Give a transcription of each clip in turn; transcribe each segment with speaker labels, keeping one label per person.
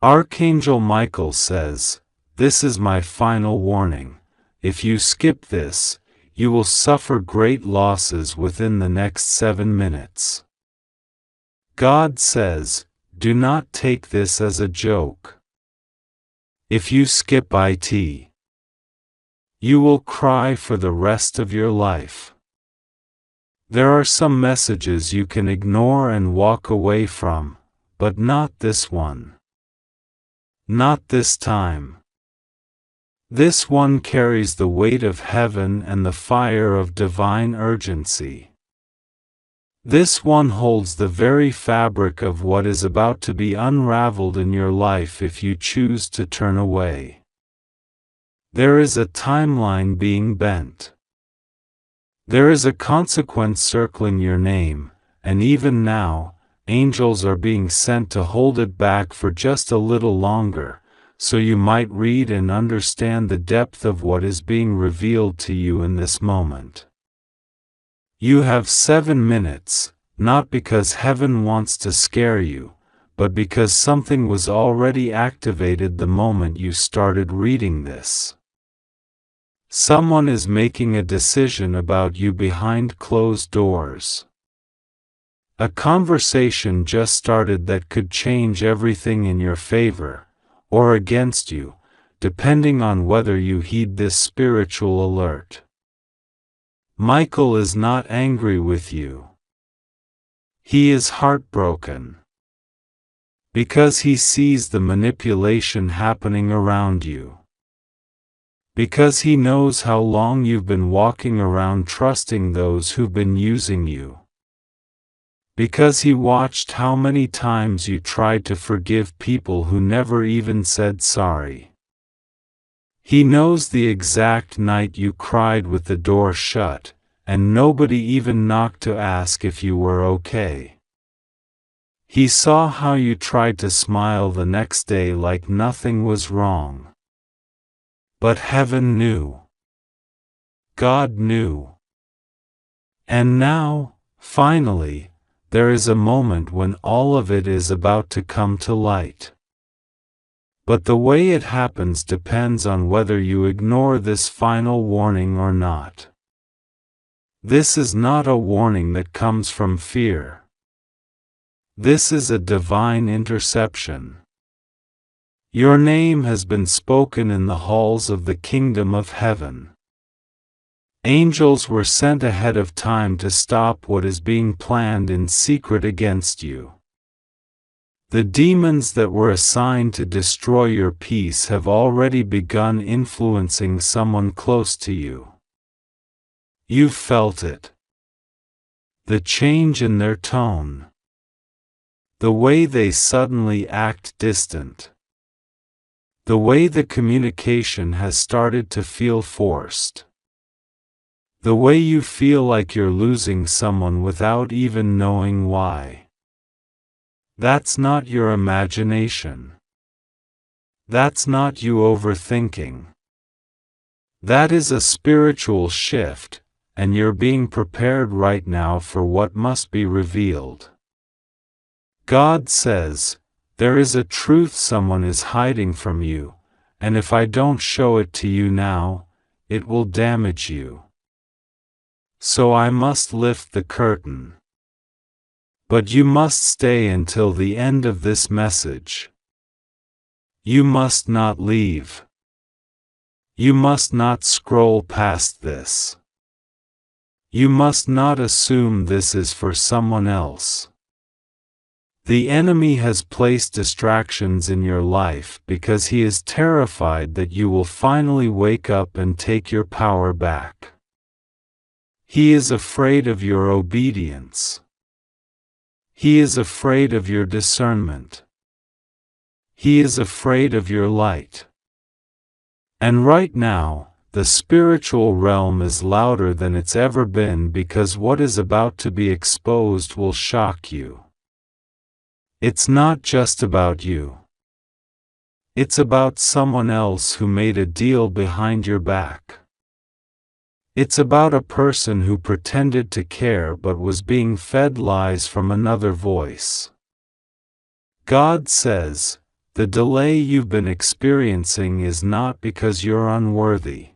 Speaker 1: Archangel Michael says, "This is my final warning. If you skip this, you will suffer great losses within the next 7 minutes." God says, "Do not take this as a joke. If you skip it, you will cry for the rest of your life." There are some messages you can ignore and walk away from, but not this one. Not this time. This one carries the weight of heaven and the fire of divine urgency. This one holds the very fabric of what is about to be unraveled in your life if you choose to turn away. There is a timeline being bent. There is a consequence circling your name, and even now, angels are being sent to hold it back for just a little longer, so you might read and understand the depth of what is being revealed to you in this moment. You have 7 minutes, not because heaven wants to scare you, but because something was already activated the moment you started reading this. Someone is making a decision about you behind closed doors. A conversation just started that could change everything in your favor, or against you, depending on whether you heed this spiritual alert. Michael is not angry with you. He is heartbroken. Because he sees the manipulation happening around you. Because he knows how long you've been walking around trusting those who've been using you. Because he watched how many times you tried to forgive people who never even said sorry. He knows the exact night you cried with the door shut, and nobody even knocked to ask if you were okay. He saw how you tried to smile the next day like nothing was wrong. But heaven knew. God knew. And now, finally, there is a moment when all of it is about to come to light. But the way it happens depends on whether you ignore this final warning or not. This is not a warning that comes from fear. This is a divine interception. Your name has been spoken in the halls of the kingdom of heaven. Angels were sent ahead of time to stop what is being planned in secret against you. The demons that were assigned to destroy your peace have already begun influencing someone close to you. You've felt it. The change in their tone. The way they suddenly act distant. The way the communication has started to feel forced. The way you feel like you're losing someone without even knowing why. That's not your imagination. That's not you overthinking. That is a spiritual shift, and you're being prepared right now for what must be revealed. God says, "There is a truth someone is hiding from you, and if I don't show it to you now, it will damage you. So I must lift the curtain. But you must stay until the end of this message. You must not leave. You must not scroll past this. You must not assume this is for someone else. The enemy has placed distractions in your life because he is terrified that you will finally wake up and take your power back. He is afraid of your obedience. He is afraid of your discernment. He is afraid of your light. And right now, the spiritual realm is louder than it's ever been because what is about to be exposed will shock you. It's not just about you. It's about someone else who made a deal behind your back. It's about a person who pretended to care but was being fed lies from another voice. God says, The delay you've been experiencing is not because you're unworthy.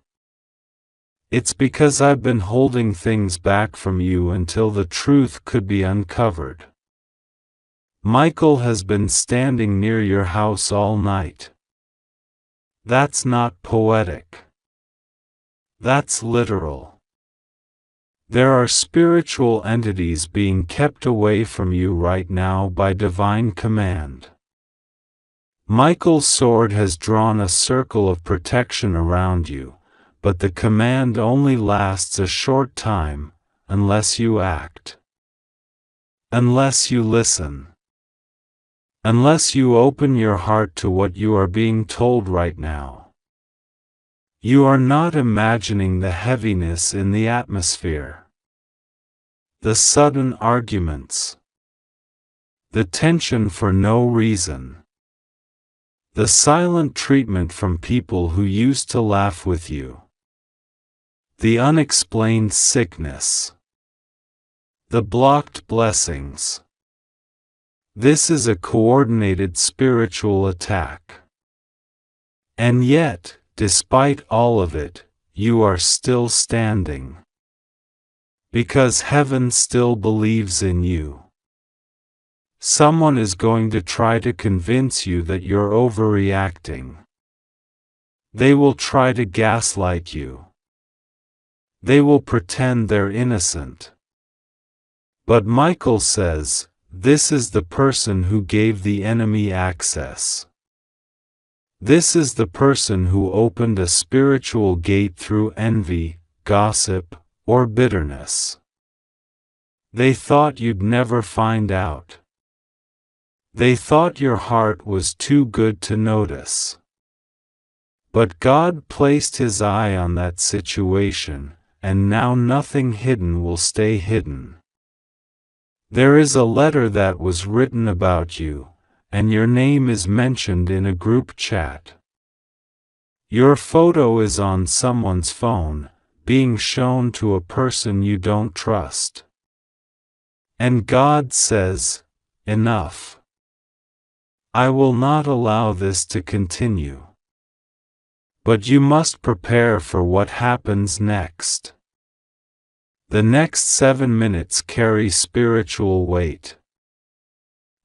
Speaker 1: It's because I've been holding things back from you until the truth could be uncovered. Michael has been standing near your house all night. That's not poetic. That's literal. There are spiritual entities being kept away from you right now by divine command. Michael's sword has drawn a circle of protection around you, but the command only lasts a short time, unless you act. Unless you listen. Unless you open your heart to what you are being told right now. You are not imagining the heaviness in the atmosphere. The sudden arguments. The tension for no reason. The silent treatment from people who used to laugh with you. The unexplained sickness. The blocked blessings. This is a coordinated spiritual attack. And yet, despite all of it, you are still standing. Because heaven still believes in you. Someone is going to try to convince you that you're overreacting. They will try to gaslight you. They will pretend they're innocent. But Michael says, this is the person who gave the enemy access. This is the person who opened a spiritual gate through envy, gossip, or bitterness. They thought you'd never find out. They thought your heart was too good to notice. But God placed His eye on that situation, and now nothing hidden will stay hidden. There is a letter that was written about you, and your name is mentioned in a group chat. Your photo is on someone's phone, being shown to a person you don't trust. And God says, enough. I will not allow this to continue. But you must prepare for what happens next. The next 7 minutes carry spiritual weight.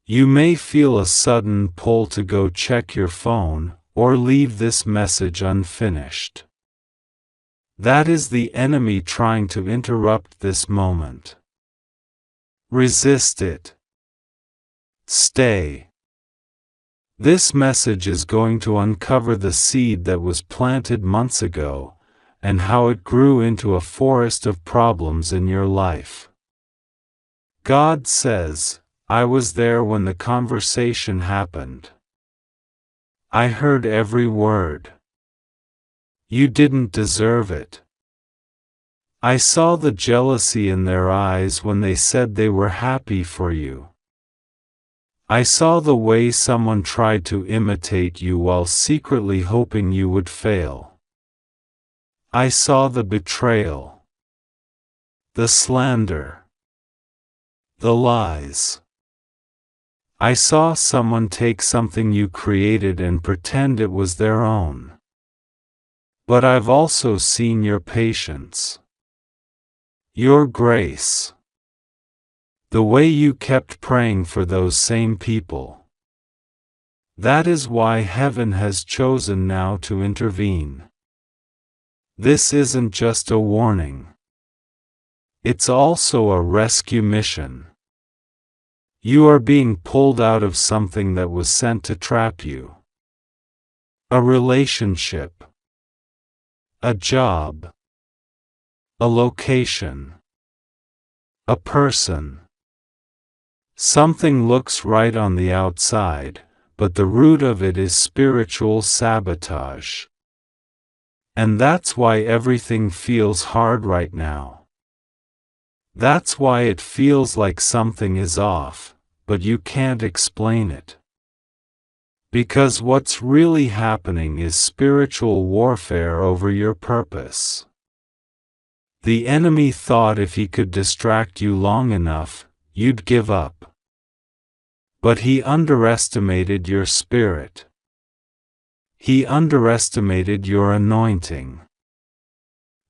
Speaker 1: You may feel a sudden pull to go check your phone, or leave this message unfinished. That is the enemy trying to interrupt this moment. Resist it. Stay. This message is going to uncover the seed that was planted months ago, and how it grew into a forest of problems in your life. God says, I was there when the conversation happened. I heard every word. You didn't deserve it. I saw the jealousy in their eyes when they said they were happy for you. I saw the way someone tried to imitate you while secretly hoping you would fail. I saw the betrayal, the slander, the lies. I saw someone take something you created and pretend it was their own. But I've also seen your patience, your grace. The way you kept praying for those same people. That is why heaven has chosen now to intervene. This isn't just a warning. It's also a rescue mission. You are being pulled out of something that was sent to trap you. A relationship. A job. A location. A person. Something looks right on the outside, but the root of it is spiritual sabotage. And that's why everything feels hard right now. That's why it feels like something is off, but you can't explain it. Because what's really happening is spiritual warfare over your purpose. The enemy thought if he could distract you long enough, you'd give up. But he underestimated your spirit. He underestimated your anointing.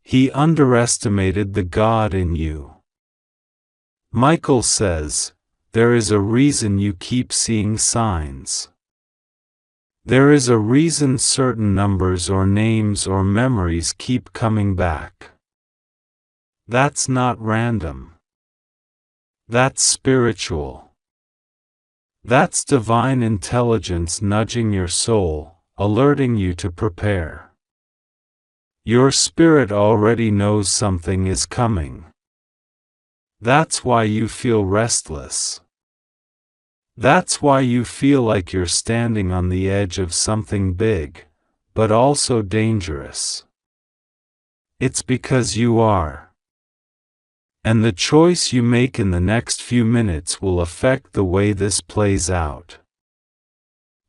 Speaker 1: He underestimated the God in you. Michael says, there is a reason you keep seeing signs. There is a reason certain numbers or names or memories keep coming back. That's not random. That's spiritual. That's divine intelligence nudging your soul, alerting you to prepare. Your spirit already knows something is coming. That's why you feel restless. That's why you feel like you're standing on the edge of something big, but also dangerous. It's because you are. And the choice you make in the next few minutes will affect the way this plays out.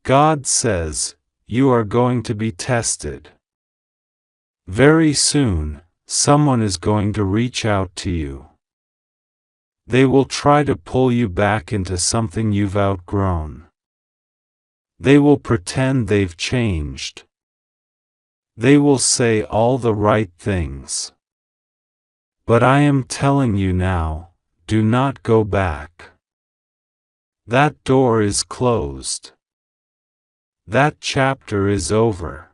Speaker 1: God says, you are going to be tested. Very soon, someone is going to reach out to you. They will try to pull you back into something you've outgrown. They will pretend they've changed. They will say all the right things. But I am telling you now, do not go back. That door is closed. That chapter is over.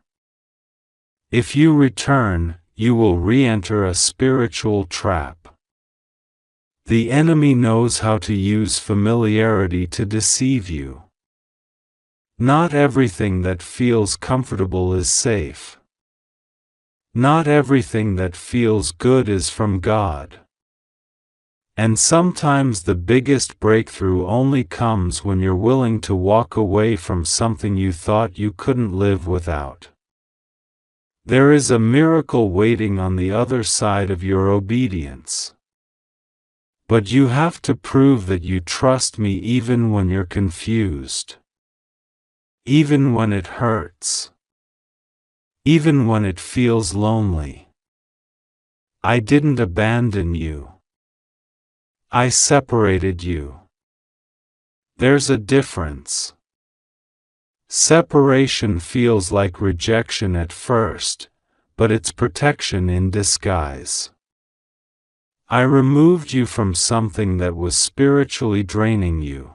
Speaker 1: If you return, you will re-enter a spiritual trap. The enemy knows how to use familiarity to deceive you. Not everything that feels comfortable is safe. Not everything that feels good is from God. And sometimes the biggest breakthrough only comes when you're willing to walk away from something you thought you couldn't live without. There is a miracle waiting on the other side of your obedience. But you have to prove that you trust me even when you're confused. Even when it hurts. Even when it feels lonely. I didn't abandon you. I separated you. There's a difference. Separation feels like rejection at first, but it's protection in disguise. I removed you from something that was spiritually draining you.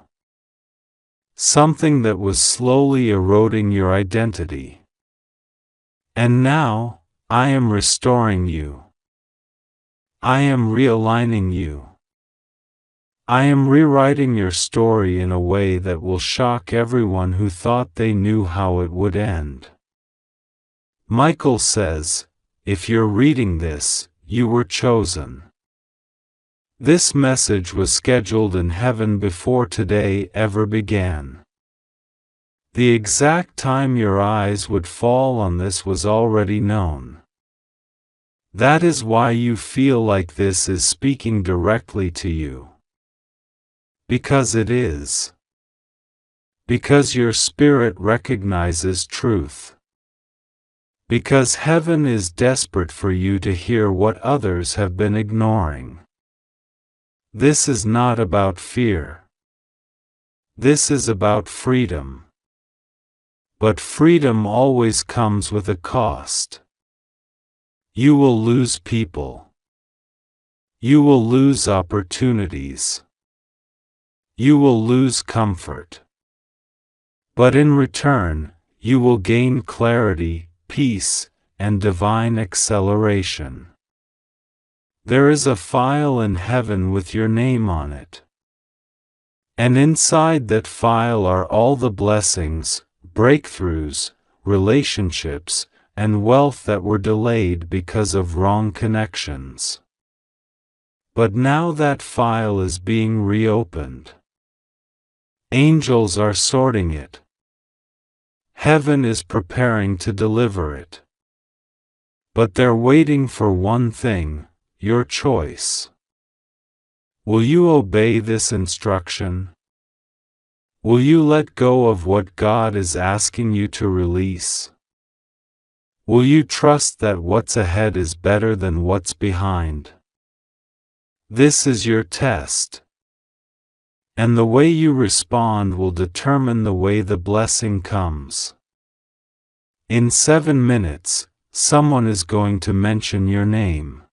Speaker 1: Something that was slowly eroding your identity. And now, I am restoring you. I am realigning you. I am rewriting your story in a way that will shock everyone who thought they knew how it would end. Michael says, if you're reading this, you were chosen. This message was scheduled in heaven before today ever began. The exact time your eyes would fall on this was already known. That is why you feel like this is speaking directly to you. Because it is. Because your spirit recognizes truth. Because heaven is desperate for you to hear what others have been ignoring. This is not about fear. This is about freedom. But freedom always comes with a cost. You will lose people. You will lose opportunities. You will lose comfort. But in return, you will gain clarity, peace, and divine acceleration. There is a file in heaven with your name on it. And inside that file are all the blessings, breakthroughs, relationships, and wealth that were delayed because of wrong connections. But now that file is being reopened. Angels are sorting it. Heaven is preparing to deliver it. But they're waiting for one thing, your choice. Will you obey this instruction? Will you let go of what God is asking you to release? Will you trust that what's ahead is better than what's behind? This is your test. And the way you respond will determine the way the blessing comes. In 7 minutes, someone is going to mention your name.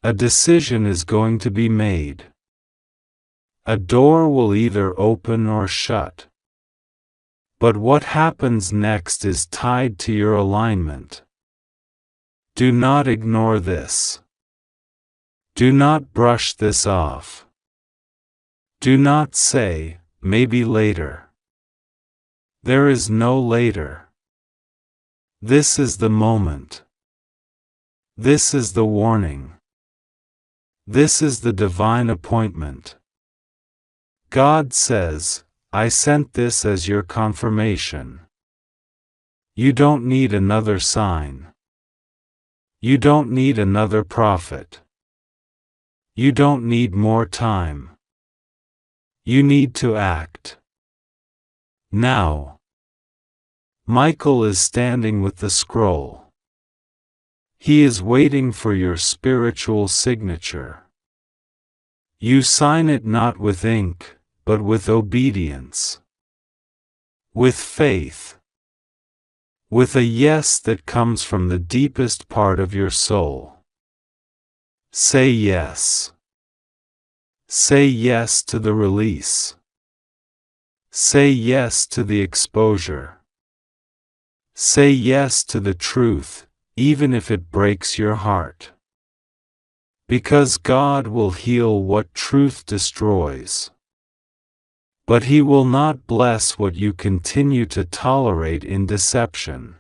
Speaker 1: A decision is going to be made. A door will either open or shut. But what happens next is tied to your alignment. Do not ignore this. Do not brush this off. Do not say, maybe later. There is no later. This is the moment. This is the warning. This is the divine appointment. God says, I sent this as your confirmation. You don't need another sign. You don't need another prophet. You don't need more time. You need to act. Now. Michael is standing with the scroll. He is waiting for your spiritual signature. You sign it not with ink, but with obedience. With faith. With a yes that comes from the deepest part of your soul. Say yes. Say yes to the release. Say yes to the exposure. Say yes to the truth, even if it breaks your heart. Because God will heal what truth destroys. But He will not bless what you continue to tolerate in deception.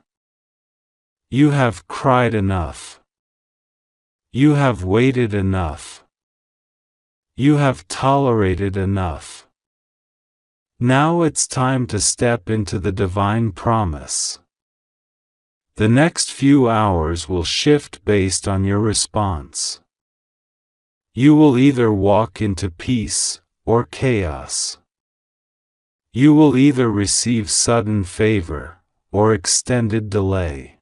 Speaker 1: You have cried enough. You have waited enough. You have tolerated enough. Now it's time to step into the divine promise. The next few hours will shift based on your response. You will either walk into peace or chaos. You will either receive sudden favor or extended delay.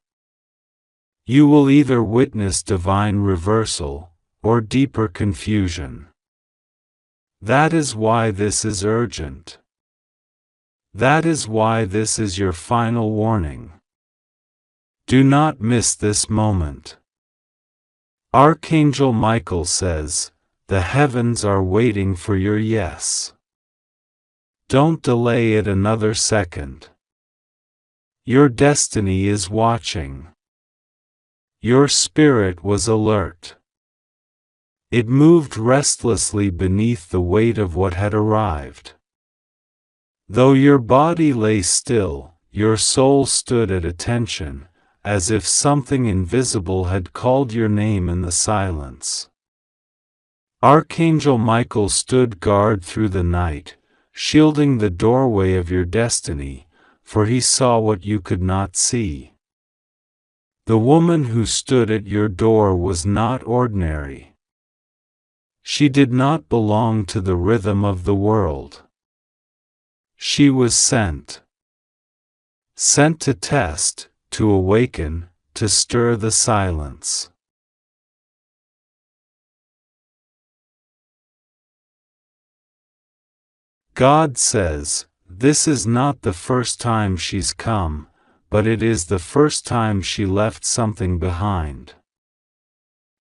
Speaker 1: You will either witness divine reversal or deeper confusion. That is why this is urgent. That is why this is your final warning. Do not miss this moment. Archangel Michael says, the heavens are waiting for your yes. Don't delay it another second. Your destiny is watching. Your spirit was alert. It moved restlessly beneath the weight of what had arrived. Though your body lay still, your soul stood at attention, as if something invisible had called your name in the silence. Archangel Michael stood guard through the night, shielding the doorway of your destiny, for he saw what you could not see. The woman who stood at your door was not ordinary. She did not belong to the rhythm of the world. She was sent. Sent to test, to awaken, to stir the silence. God says, this is not the first time she's come, but it is the first time she left something behind.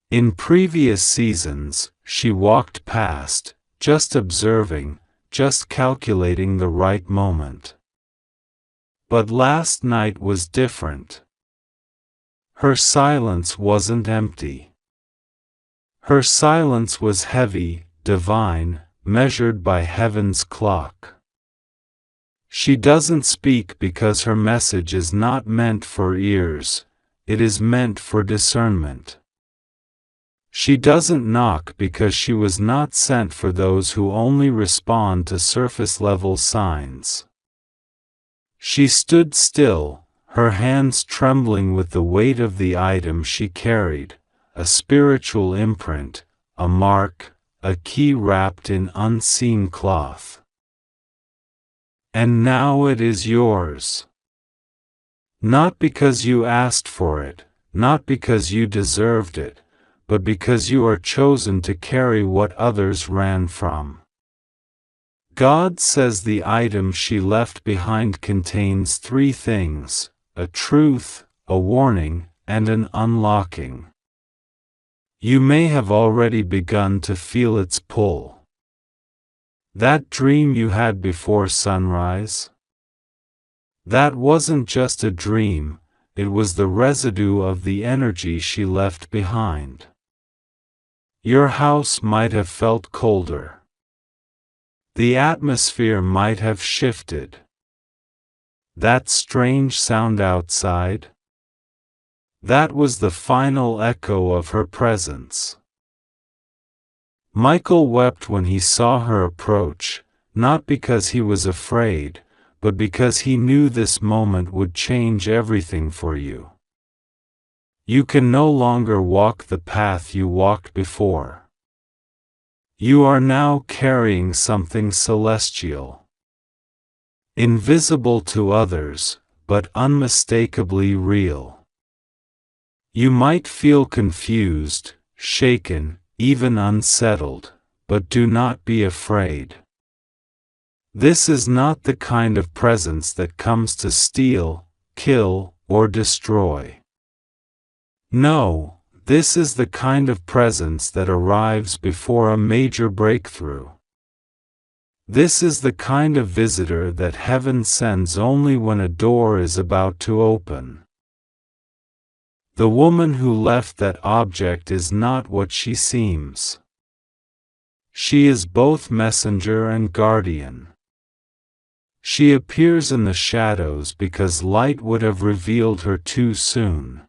Speaker 1: In previous seasons, she walked past, just observing, just calculating the right moment. But last night was different. Her silence wasn't empty. Her silence was heavy, divine, measured by heaven's clock. She doesn't speak because her message is not meant for ears, it is meant for discernment. She doesn't knock because she was not sent for those who only respond to surface-level signs. She stood still, her hands trembling with the weight of the item she carried, a spiritual imprint, a mark, a key wrapped in unseen cloth. And now it is yours. Not because you asked for it, not because you deserved it, but because you are chosen to carry what others ran from. God says the item she left behind contains three things: a truth, a warning, and an unlocking. You may have already begun to feel its pull. That dream you had before sunrise? That wasn't just a dream, it was the residue of the energy she left behind. Your house might have felt colder. The atmosphere might have shifted. That strange sound outside? That was the final echo of her presence. Michael wept when he saw her approach, not because he was afraid, but because he knew this moment would change everything for you. You can no longer walk the path you walked before. You are now carrying something celestial. Invisible to others, but unmistakably real. You might feel confused, shaken, even unsettled, but do not be afraid. This is not the kind of presence that comes to steal, kill, or destroy. No, this is the kind of presence that arrives before a major breakthrough. This is the kind of visitor that heaven sends only when a door is about to open. The woman who left that object is not what she seems. She is both messenger and guardian. She appears in the shadows because light would have revealed her too soon.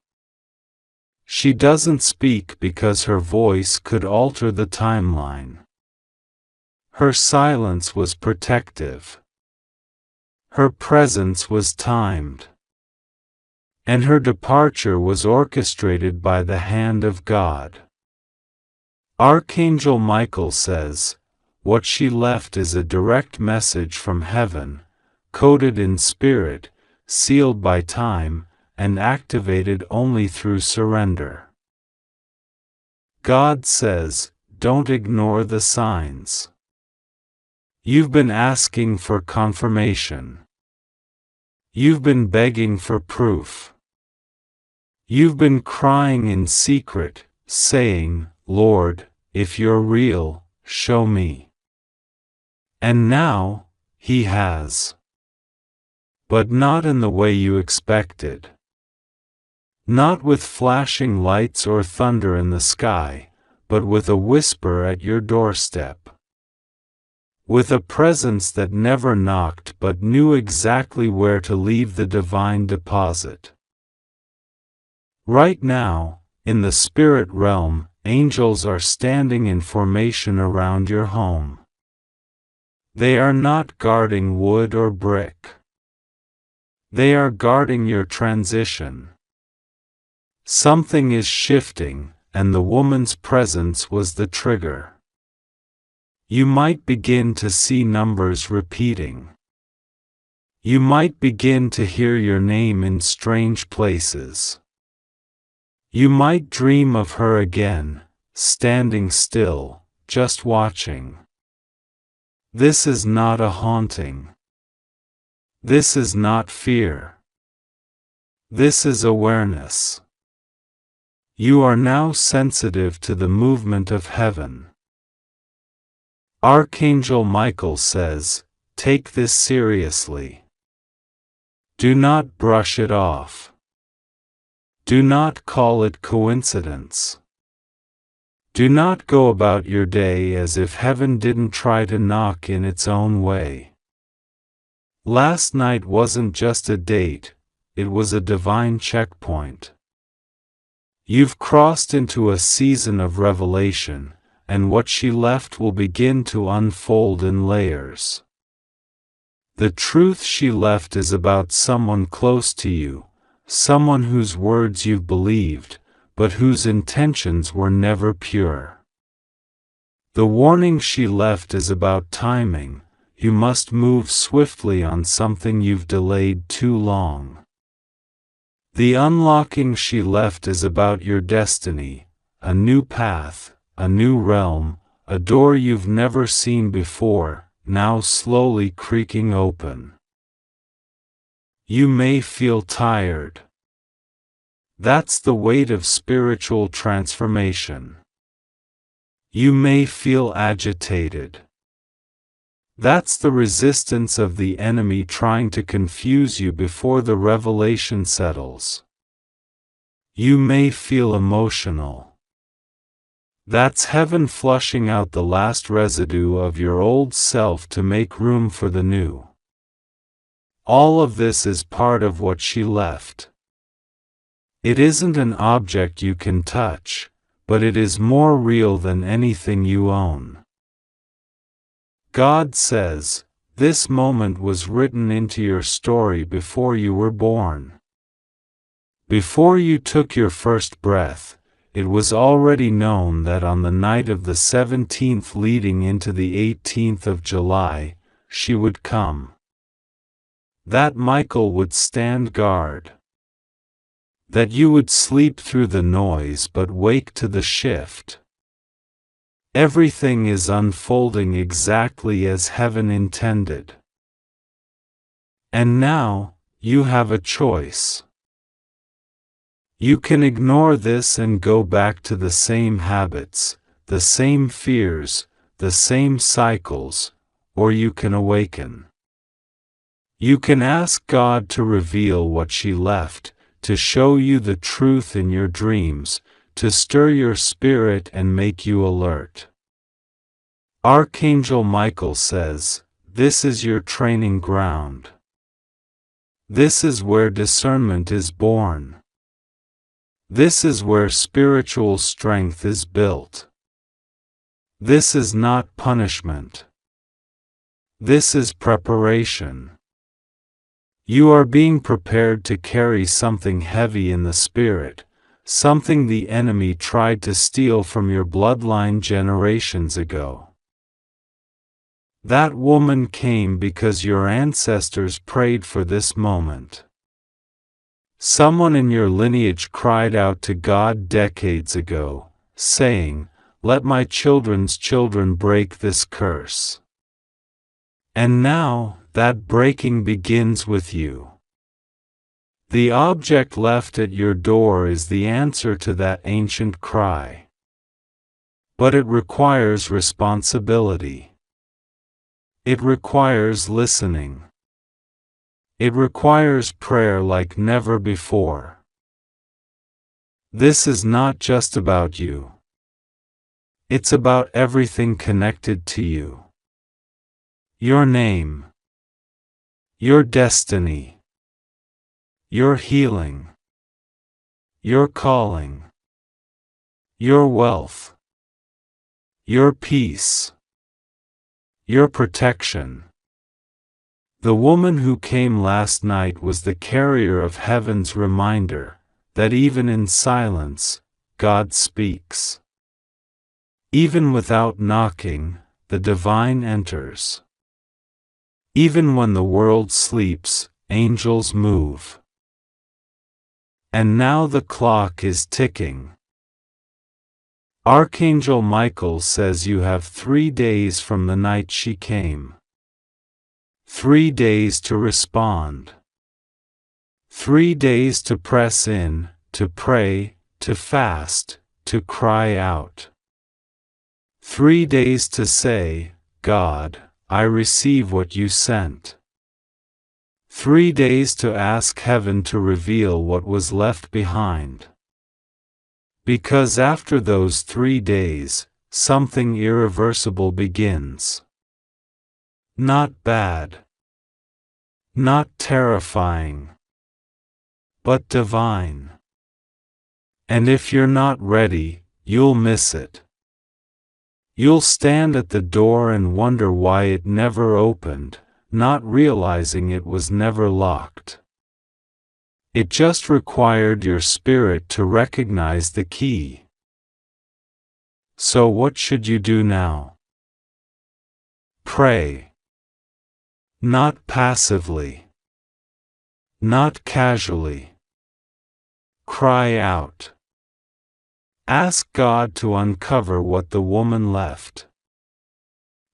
Speaker 1: She doesn't speak because her voice could alter the timeline. Her silence was protective. Her presence was timed. And her departure was orchestrated by the hand of God. Archangel Michael says, what she left is a direct message from heaven, coded in spirit, sealed by time, and activated only through surrender. God says, don't ignore the signs. You've been asking for confirmation. You've been begging for proof. You've been crying in secret, saying, Lord, if you're real, show me. And now, He has. But not in the way you expected. Not with flashing lights or thunder in the sky, but with a whisper at your doorstep. With a presence that never knocked but knew exactly where to leave the divine deposit. Right now, in the spirit realm, angels are standing in formation around your home. They are not guarding wood or brick. They are guarding your transition. Something is shifting, and the woman's presence was the trigger. You might begin to see numbers repeating. You might begin to hear your name in strange places. You might dream of her again, standing still, just watching. This is not a haunting. This is not fear. This is awareness. You are now sensitive to the movement of heaven. Archangel Michael says, take this seriously. Do not brush it off. Do not call it coincidence. Do not go about your day as if heaven didn't try to knock in its own way. Last night wasn't just a date, it was a divine checkpoint. You've crossed into a season of revelation, and what she left will begin to unfold in layers. The truth she left is about someone close to you, someone whose words you've believed, but whose intentions were never pure. The warning she left is about timing. You must move swiftly on something you've delayed too long. The unlocking she left is about your destiny, a new path, a new realm, a door you've never seen before, now slowly creaking open. You may feel tired. That's the weight of spiritual transformation. You may feel agitated. That's the resistance of the enemy trying to confuse you before the revelation settles. You may feel emotional. That's heaven flushing out the last residue of your old self to make room for the new. All of this is part of what she left. It isn't an object you can touch, but it is more real than anything you own. God says, this moment was written into your story before you were born. Before you took your first breath, it was already known that on the night of the 17th leading into the 18th of July, she would come. That Michael would stand guard. That you would sleep through the noise but wake to the shift. Everything is unfolding exactly as heaven intended. And now, you have a choice. You can ignore this and go back to the same habits, the same fears, the same cycles, or you can awaken. You can ask God to reveal what she left, to show you the truth in your dreams, to stir your spirit and make you alert. Archangel Michael says, this is your training ground. This is where discernment is born. This is where spiritual strength is built. This is not punishment. This is preparation. You are being prepared to carry something heavy in the spirit, something the enemy tried to steal from your bloodline generations ago. That woman came because your ancestors prayed for this moment. Someone in your lineage cried out to God decades ago, saying, "Let my children's children break this curse." And now, that breaking begins with you. The object left at your door is the answer to that ancient cry. But it requires responsibility. It requires listening. It requires prayer like never before. This is not just about you. It's about everything connected to you. Your name. Your destiny. Your healing. Your calling. Your wealth. Your peace. Your protection. The woman who came last night was the carrier of heaven's reminder that even in silence, God speaks. Even without knocking, the divine enters. Even when the world sleeps, angels move. And now the clock is ticking. Archangel Michael says you have 3 days from the night she came. 3 days to respond. 3 days to press in, to pray, to fast, to cry out. 3 days to say, God, I receive what you sent. 3 days to ask heaven to reveal what was left behind. Because after those 3 days, something irreversible begins. Not bad. Not terrifying. But divine. And if you're not ready, you'll miss it. You'll stand at the door and wonder why it never opened, not realizing it was never locked. It just required your spirit to recognize the key. So what should you do now? Pray. Not passively. Not casually. Cry out. Ask God to uncover what the woman left.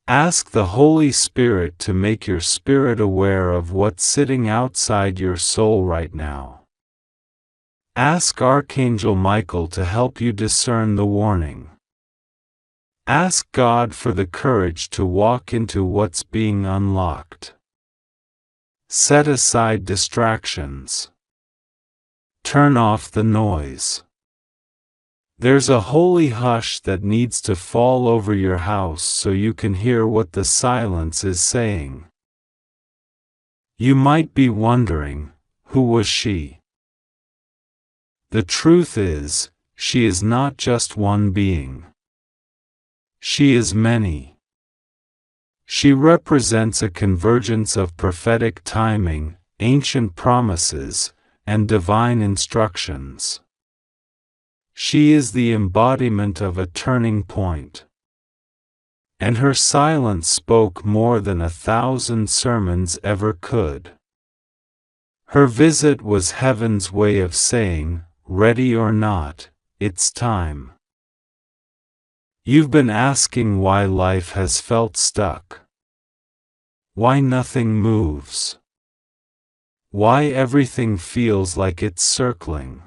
Speaker 1: Ask the Holy Spirit to make your spirit aware of what's sitting outside your soul right now. Ask Archangel Michael to help you discern the warning. Ask God for the courage to walk into what's being unlocked. Set aside distractions. Turn off the noise. There's a holy hush that needs to fall over your house so you can hear what the silence is saying. You might be wondering, who was she? The truth is, she is not just one being. She is many. She represents a convergence of prophetic timing, ancient promises, and divine instructions. She is the embodiment of a turning point. And her silence spoke more than 1,000 sermons ever could. Her visit was heaven's way of saying, ready or not, it's time. You've been asking why life has felt stuck. Why nothing moves. Why everything feels like it's circling.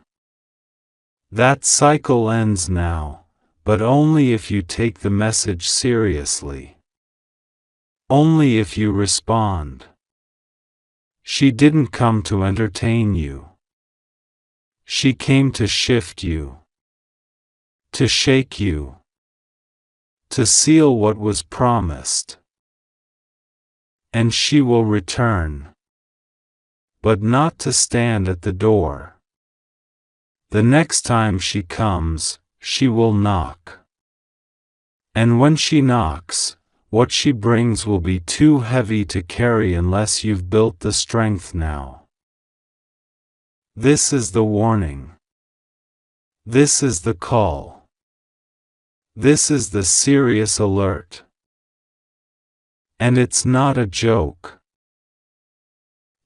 Speaker 1: That cycle ends now, but only if you take the message seriously. Only if you respond. She didn't come to entertain you. She came to shift you. To shake you. To seal what was promised. And she will return. But not to stand at the door. The next time she comes, she will knock. And when she knocks, what she brings will be too heavy to carry unless you've built the strength now. This is the warning. This is the call. This is the serious alert. And it's not a joke.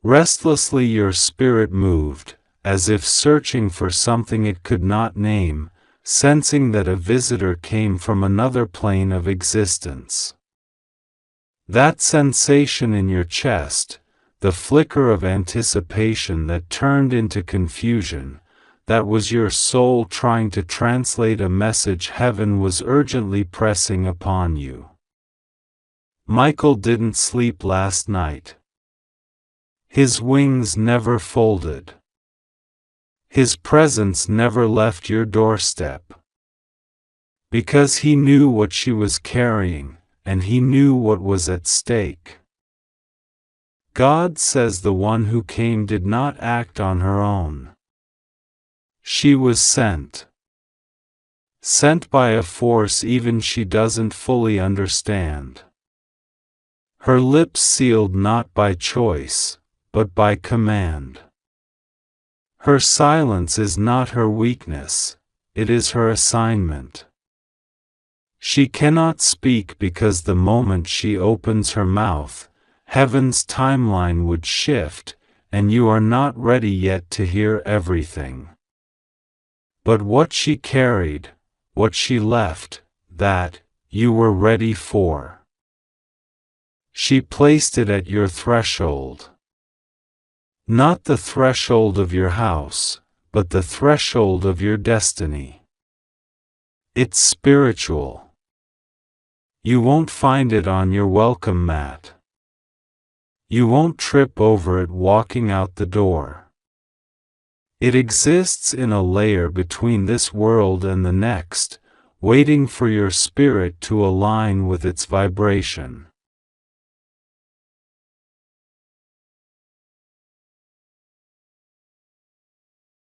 Speaker 1: Restlessly your spirit moved, as if searching for something it could not name, sensing that a visitor came from another plane of existence. That sensation in your chest, the flicker of anticipation that turned into confusion, that was your soul trying to translate a message heaven was urgently pressing upon you. Michael didn't sleep last night. His wings never folded. His presence never left your doorstep. Because he knew what she was carrying, and he knew what was at stake. God says the one who came did not act on her own. She was sent. Sent by a force even she doesn't fully understand. Her lips sealed not by choice, but by command. Her silence is not her weakness, it is her assignment. She cannot speak because the moment she opens her mouth, heaven's timeline would shift, and you are not ready yet to hear everything. But what she carried, what she left, that, you were ready for. She placed it at your threshold. Not the threshold of your house, but the threshold of your destiny. It's spiritual. You won't find it on your welcome mat. You won't trip over it walking out the door. It exists in a layer between this world and the next, waiting for your spirit to align with its vibration.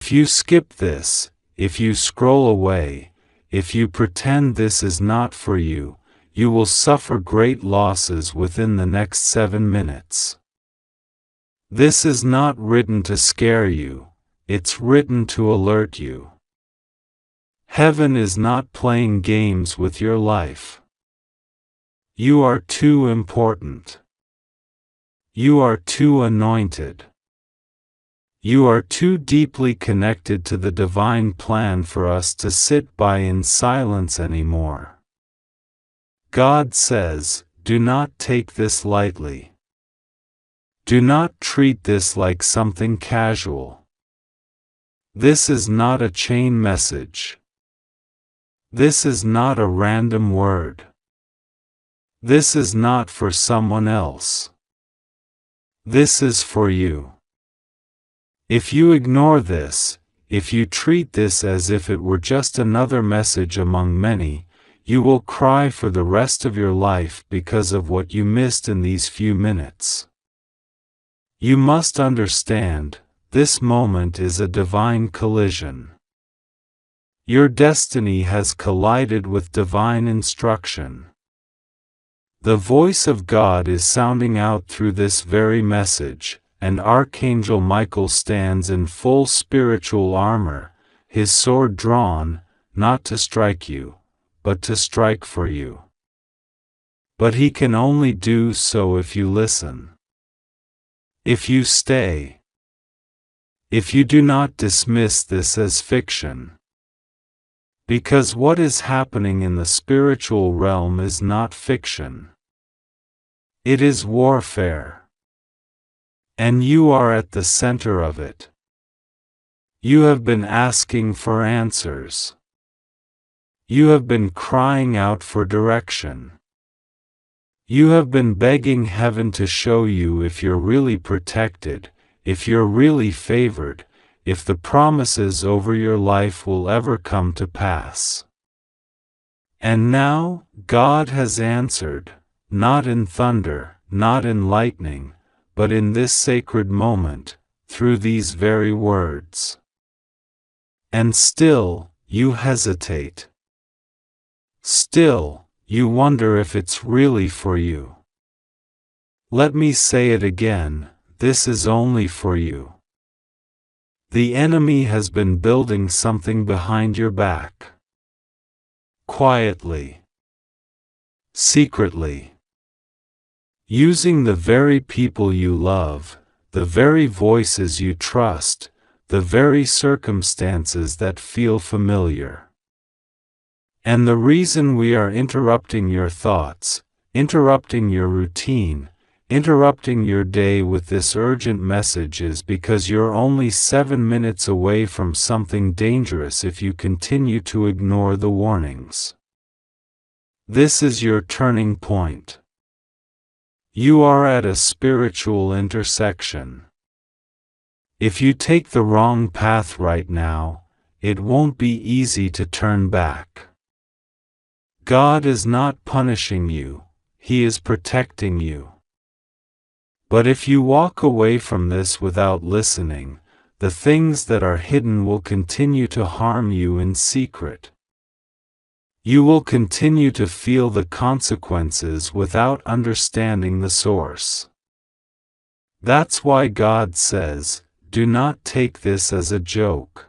Speaker 1: If you skip this, if you scroll away, if you pretend this is not for you, you will suffer great losses within the next 7 minutes. This is not written to scare you, it's written to alert you. Heaven is not playing games with your life. You are too important. You are too anointed. You are too deeply connected to the divine plan for us to sit by in silence anymore. God says, do not take this lightly. Do not treat this like something casual. This is not a chain message. This is not a random word. This is not for someone else. This is for you. If you ignore this, if you treat this as if it were just another message among many, you will cry for the rest of your life because of what you missed in these few minutes. You must understand, this moment is a divine collision. Your destiny has collided with divine instruction. The voice of God is sounding out through this very message, and Archangel Michael stands in full spiritual armor, his sword drawn, not to strike you, but to strike for you. But he can only do so if you listen. If you stay. If you do not dismiss this as fiction. Because what is happening in the spiritual realm is not fiction. It is warfare. And you are at the center of it. You have been asking for answers. You have been crying out for direction. You have been begging heaven to show you if you're really protected, if you're really favored, if the promises over your life will ever come to pass. And now, God has answered, not in thunder, not in lightning, but in this sacred moment, through these very words. And still, you hesitate. Still, you wonder if it's really for you. Let me say it again, this is only for you. The enemy has been building something behind your back. Quietly. Secretly. Using the very people you love, the very voices you trust, the very circumstances that feel familiar. And the reason we are interrupting your thoughts, interrupting your routine, interrupting your day with this urgent message is because you're only 7 minutes away from something dangerous if you continue to ignore the warnings. This is your turning point. You are at a spiritual intersection. If you take the wrong path right now, it won't be easy to turn back. God is not punishing you, He is protecting you. But if you walk away from this without listening, the things that are hidden will continue to harm you in secret. You will continue to feel the consequences without understanding the source. That's why God says, do not take this as a joke.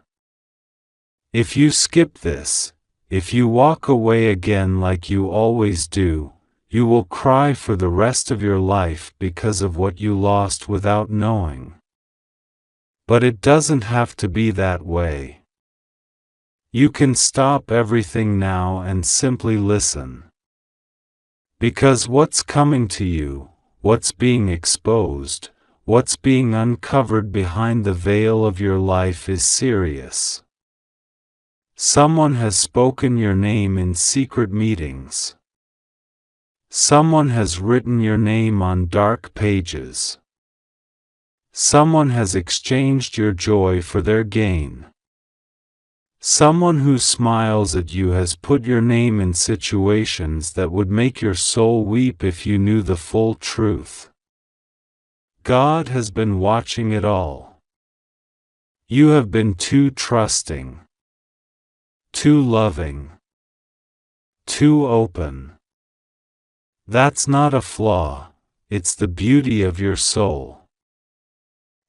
Speaker 1: If you skip this, if you walk away again like you always do, you will cry for the rest of your life because of what you lost without knowing. But it doesn't have to be that way. You can stop everything now and simply listen. Because what's coming to you, what's being exposed, what's being uncovered behind the veil of your life is serious. Someone has spoken your name in secret meetings. Someone has written your name on dark pages. Someone has exchanged your joy for their gain. Someone who smiles at you has put your name in situations that would make your soul weep if you knew the full truth. God has been watching it all. You have been too trusting. Too loving. Too open. That's not a flaw, it's the beauty of your soul.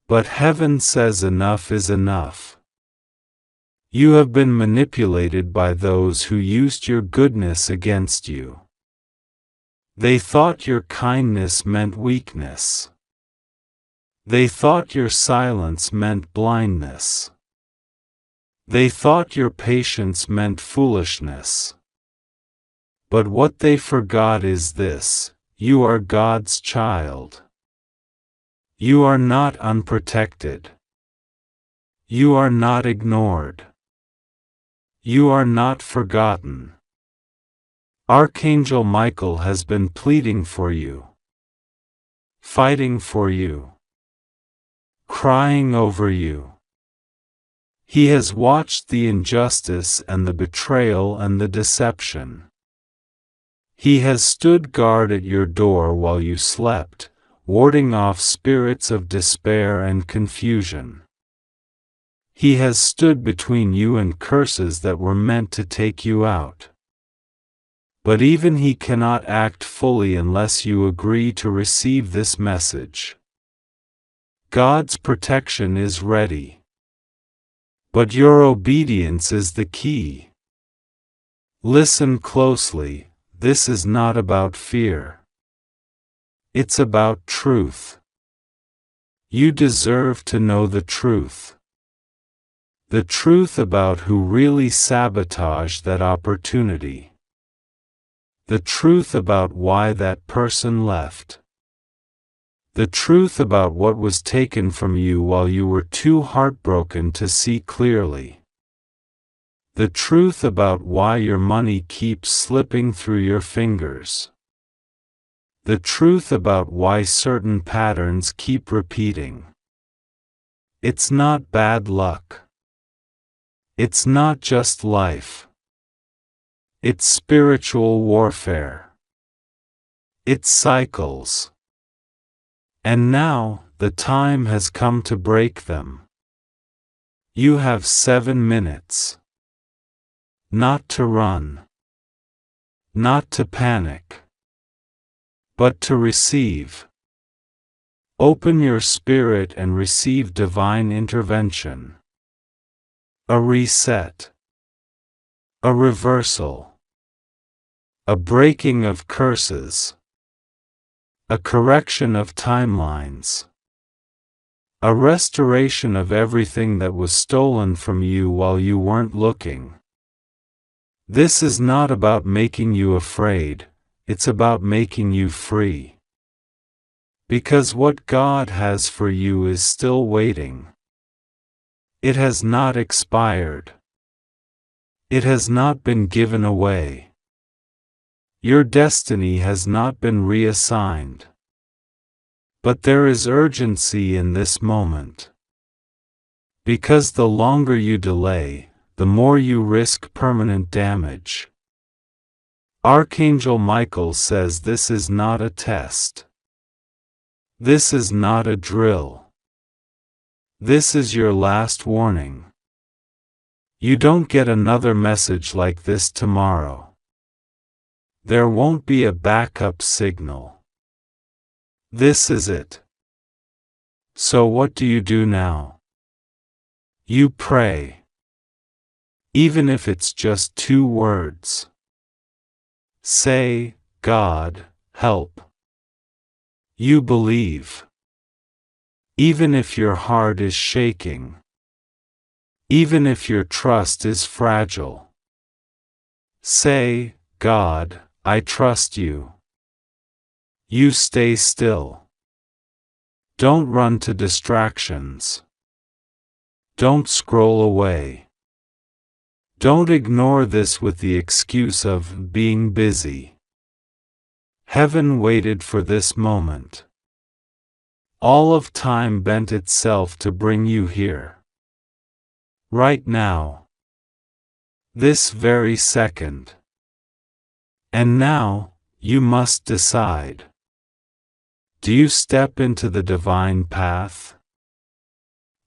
Speaker 1: But heaven says enough is enough. You have been manipulated by those who used your goodness against you. They thought your kindness meant weakness. They thought your silence meant blindness. They thought your patience meant foolishness. But what they forgot is this: you are God's child. You are not unprotected. You are not ignored. You are not forgotten. Archangel Michael has been pleading for you, fighting for you, crying over you. He has watched the injustice and the betrayal and the deception. He has stood guard at your door while you slept, warding off spirits of despair and confusion. He has stood between you and curses that were meant to take you out. But even he cannot act fully unless you agree to receive this message. God's protection is ready. But your obedience is the key. Listen closely, this is not about fear. It's about truth. You deserve to know the truth. The truth about who really sabotaged that opportunity. The truth about why that person left. The truth about what was taken from you while you were too heartbroken to see clearly. The truth about why your money keeps slipping through your fingers. The truth about why certain patterns keep repeating. It's not bad luck. It's not just life. It's spiritual warfare. It's cycles. And now, the time has come to break them. You have 7 minutes. Not to run. Not to panic. But to receive. Open your spirit and receive divine intervention. A reset. A reversal. A breaking of curses. A correction of timelines. A restoration of everything that was stolen from you while you weren't looking. This is not about making you afraid, it's about making you free. Because what God has for you is still waiting. It has not expired. It has not been given away. Your destiny has not been reassigned. But there is urgency in this moment. Because the longer you delay, the more you risk permanent damage. Archangel Michael says this is not a test. This is not a drill. This is your last warning. You don't get another message like this tomorrow. There won't be a backup signal. This is it. So what do you do now? You pray. Even if it's just 2 words. Say, God, help. You believe. Even if your heart is shaking. Even if your trust is fragile. Say, God, I trust you. You stay still. Don't run to distractions. Don't scroll away. Don't ignore this with the excuse of being busy. Heaven waited for this moment. All of time bent itself to bring you here. Right now. This very second. And now, you must decide. Do you step into the divine path?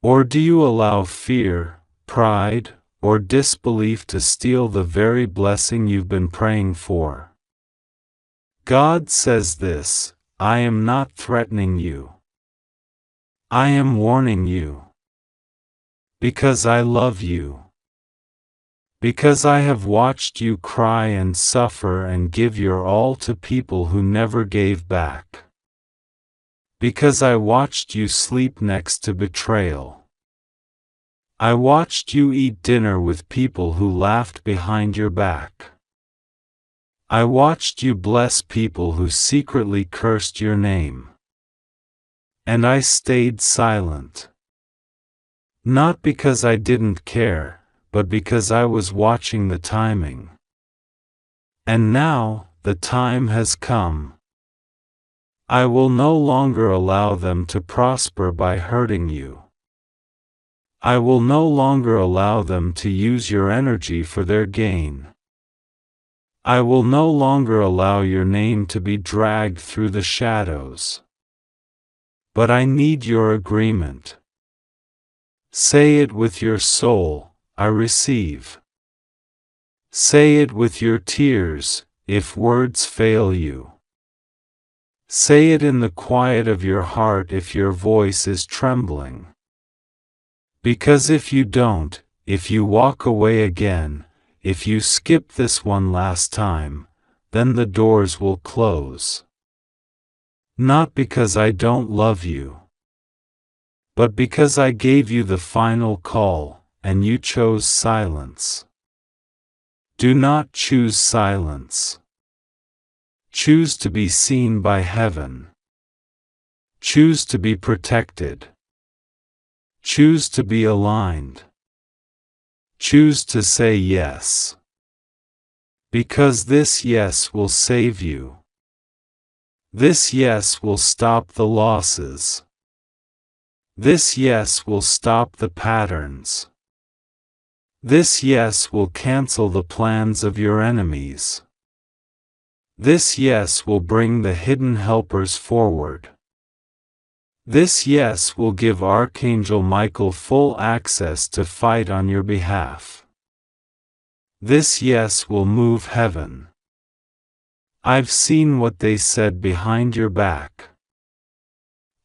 Speaker 1: Or do you allow fear, pride, or disbelief to steal the very blessing you've been praying for? God says this, I am not threatening you. I am warning you. Because I love you. Because I have watched you cry and suffer and give your all to people who never gave back. Because I watched you sleep next to betrayal. I watched you eat dinner with people who laughed behind your back. I watched you bless people who secretly cursed your name. And I stayed silent. Not because I didn't care, but because I was watching the timing. And now, the time has come. I will no longer allow them to prosper by hurting you. I will no longer allow them to use your energy for their gain. I will no longer allow your name to be dragged through the shadows. But I need your agreement. Say it with your soul, I receive. Say it with your tears, if words fail you. Say it in the quiet of your heart if your voice is trembling. Because if you don't, if you walk away again, if you skip this one last time, then the doors will close. Not because I don't love you, but because I gave you the final call, and you chose silence. Do not choose silence. Choose to be seen by heaven. Choose to be protected. Choose to be aligned. Choose to say yes. Because this yes will save you. This yes will stop the losses. This yes will stop the patterns. This yes will cancel the plans of your enemies. This yes will bring the hidden helpers forward. This yes will give Archangel Michael full access to fight on your behalf. This yes will move heaven. I've seen what they said behind your back.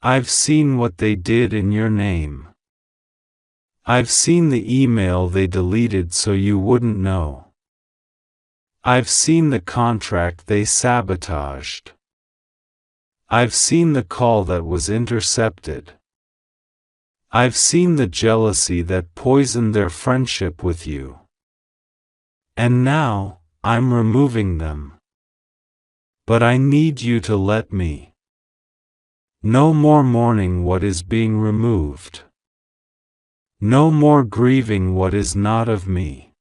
Speaker 1: I've seen what they did in your name. I've seen the email they deleted so you wouldn't know. I've seen the contract they sabotaged. I've seen the call that was intercepted. I've seen the jealousy that poisoned their friendship with you. And now, I'm removing them. But I need you to let me. No more mourning what is being removed. No more grieving what is not of me.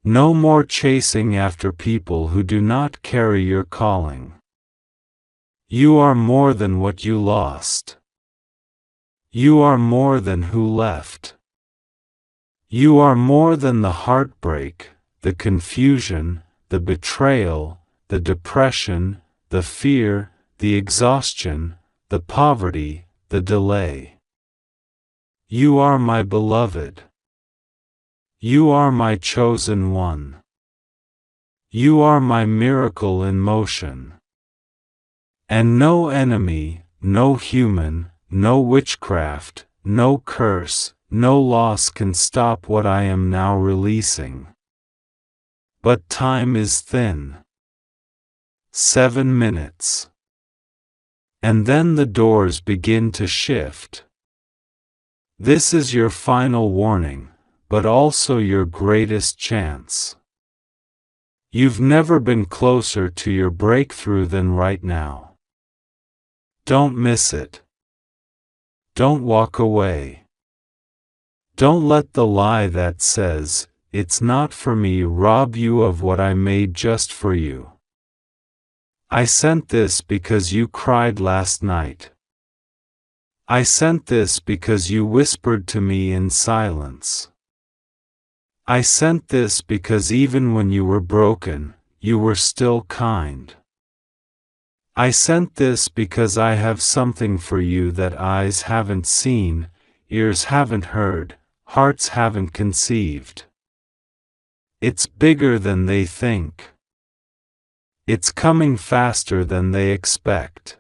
Speaker 1: No more chasing after people who do not carry your calling. You are more than what you lost. You are more than who left. You are more than the heartbreak, the confusion, the betrayal, the depression, the fear, the exhaustion, the poverty, the delay. You are my beloved. You are my chosen one. You are my miracle in motion. And no enemy, no human, no witchcraft, no curse, no loss can stop what I am now releasing. But time is thin. 7 minutes. And then the doors begin to shift. This is your final warning, but also your greatest chance. You've never been closer to your breakthrough than right now. Don't miss it. Don't walk away. Don't let the lie that says, "It's not for me," rob you of what I made just for you. I sent this because you cried last night. I sent this because you whispered to me in silence. I sent this because even when you were broken, you were still kind. I sent this because I have something for you that eyes haven't seen, ears haven't heard, hearts haven't conceived. It's bigger than they think. It's coming faster than they expect.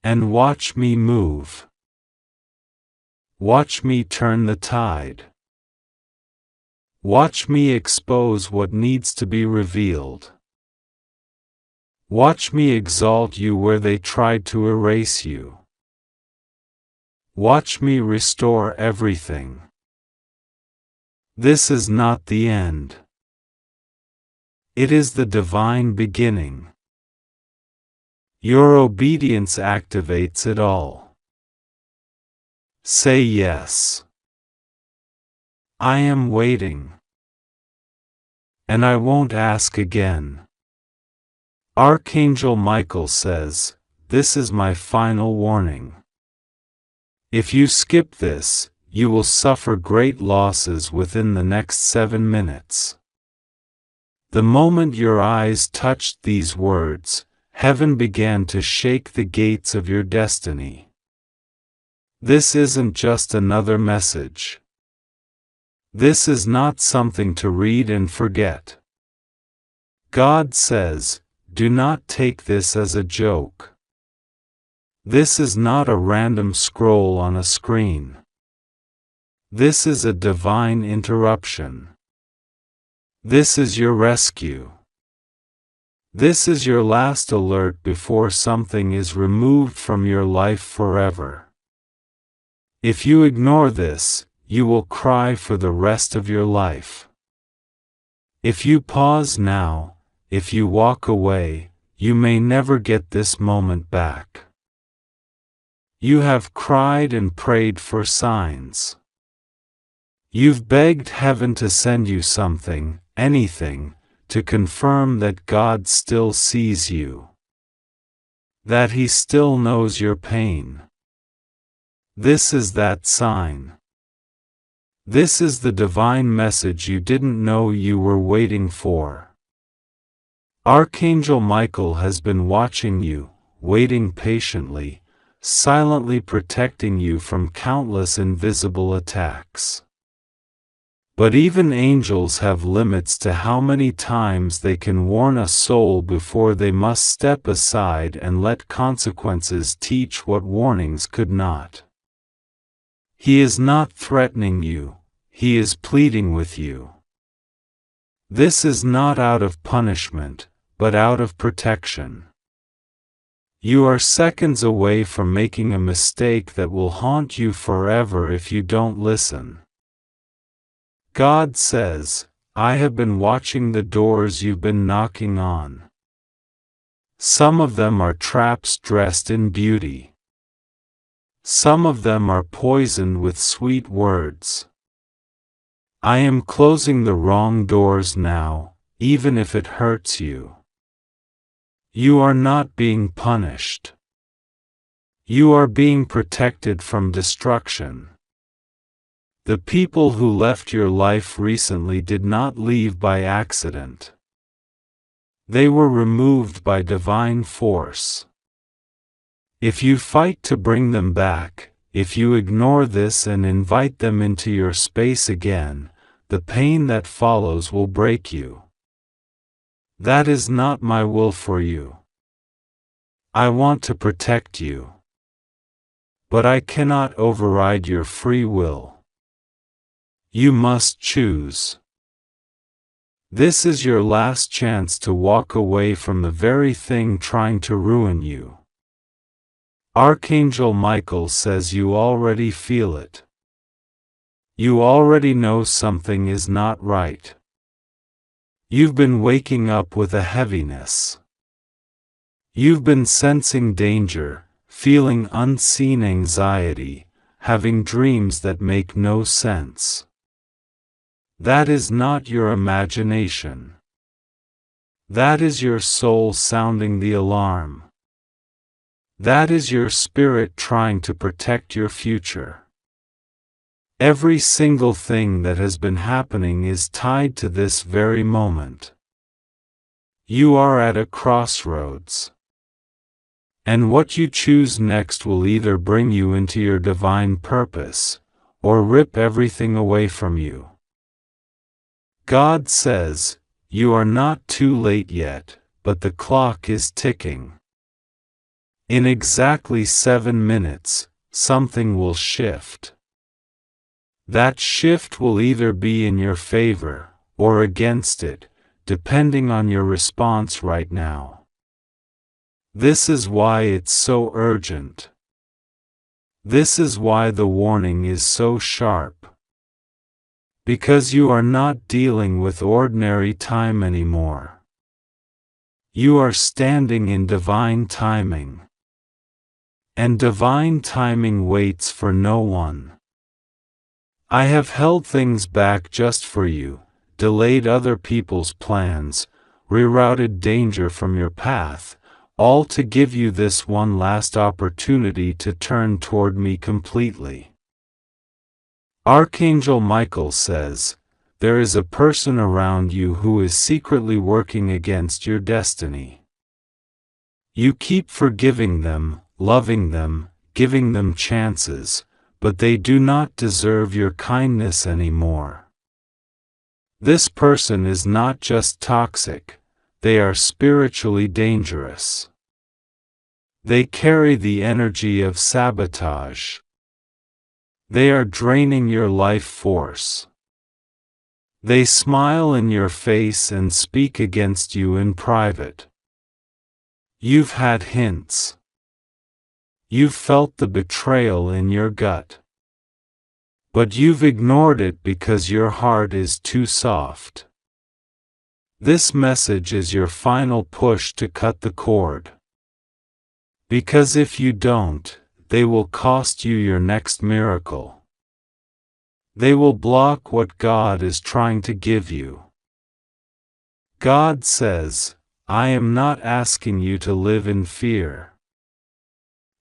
Speaker 1: And watch me move. Watch me turn the tide. Watch me expose what needs to be revealed. Watch me exalt you where they tried to erase you. Watch me restore everything. This is not the end. It is the divine beginning. Your obedience activates it all. Say yes. I am waiting. And I won't ask again. Archangel Michael says, "This is my final warning. If you skip this, you will suffer great losses within the next 7 minutes." The moment your eyes touched these words, heaven began to shake the gates of your destiny. This isn't just another message. This is not something to read and forget. God says, do not take this as a joke. This is not a random scroll on a screen. This is a divine interruption. This is your rescue. This is your last alert before something is removed from your life forever. If you ignore this, you will cry for the rest of your life. If you pause now, if you walk away, you may never get this moment back. You have cried and prayed for signs. You've begged heaven to send you something, anything, to confirm that God still sees you. That He still knows your pain. This is that sign. This is the divine message you didn't know you were waiting for. Archangel Michael has been watching you, waiting patiently, silently protecting you from countless invisible attacks. But even angels have limits to how many times they can warn a soul before they must step aside and let consequences teach what warnings could not. He is not threatening you, He is pleading with you. This is not out of punishment, but out of protection. You are seconds away from making a mistake that will haunt you forever if you don't listen. God says, I have been watching the doors you've been knocking on. Some of them are traps dressed in beauty. Some of them are poisoned with sweet words. I am closing the wrong doors now, even if it hurts you. You are not being punished. You are being protected from destruction. The people who left your life recently did not leave by accident. They were removed by divine force. If you fight to bring them back, if you ignore this and invite them into your space again, the pain that follows will break you. That is not my will for you. I want to protect you. But I cannot override your free will. You must choose. This is your last chance to walk away from the very thing trying to ruin you. Archangel Michael says you already feel it. You already know something is not right. You've been waking up with a heaviness. You've been sensing danger, feeling unseen anxiety, having dreams that make no sense. That is not your imagination. That is your soul sounding the alarm. That is your spirit trying to protect your future. Every single thing that has been happening is tied to this very moment. You are at a crossroads. And what you choose next will either bring you into your divine purpose, or rip everything away from you. God says, you are not too late yet, but the clock is ticking. In exactly 7 minutes, something will shift. That shift will either be in your favor, or against it, depending on your response right now. This is why it's so urgent. This is why the warning is so sharp. Because you are not dealing with ordinary time anymore. You are standing in divine timing. And divine timing waits for no one. I have held things back just for you, delayed other people's plans, rerouted danger from your path, all to give you this one last opportunity to turn toward me completely. Archangel Michael says, there is a person around you who is secretly working against your destiny. You keep forgiving them, loving them, giving them chances, but they do not deserve your kindness anymore. This person is not just toxic, they are spiritually dangerous. They carry the energy of sabotage. They are draining your life force. They smile in your face and speak against you in private. You've had hints. You've felt the betrayal in your gut. But you've ignored it because your heart is too soft. This message is your final push to cut the cord. Because if you don't, they will cost you your next miracle. They will block what God is trying to give you. God says, I am not asking you to live in fear.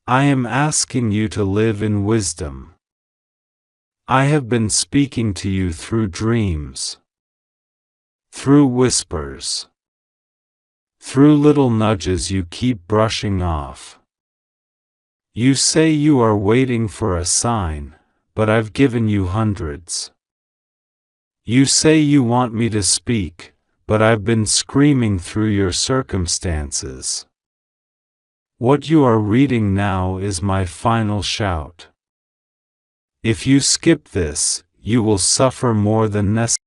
Speaker 1: I am asking you to live in wisdom. I have been speaking to you through dreams, through whispers, through little nudges you keep brushing off. You say you are waiting for a sign, but I've given you hundreds. You say you want me to speak, but I've been screaming through your circumstances. What you are reading now is my final shout. If you skip this, you will suffer more than necessary.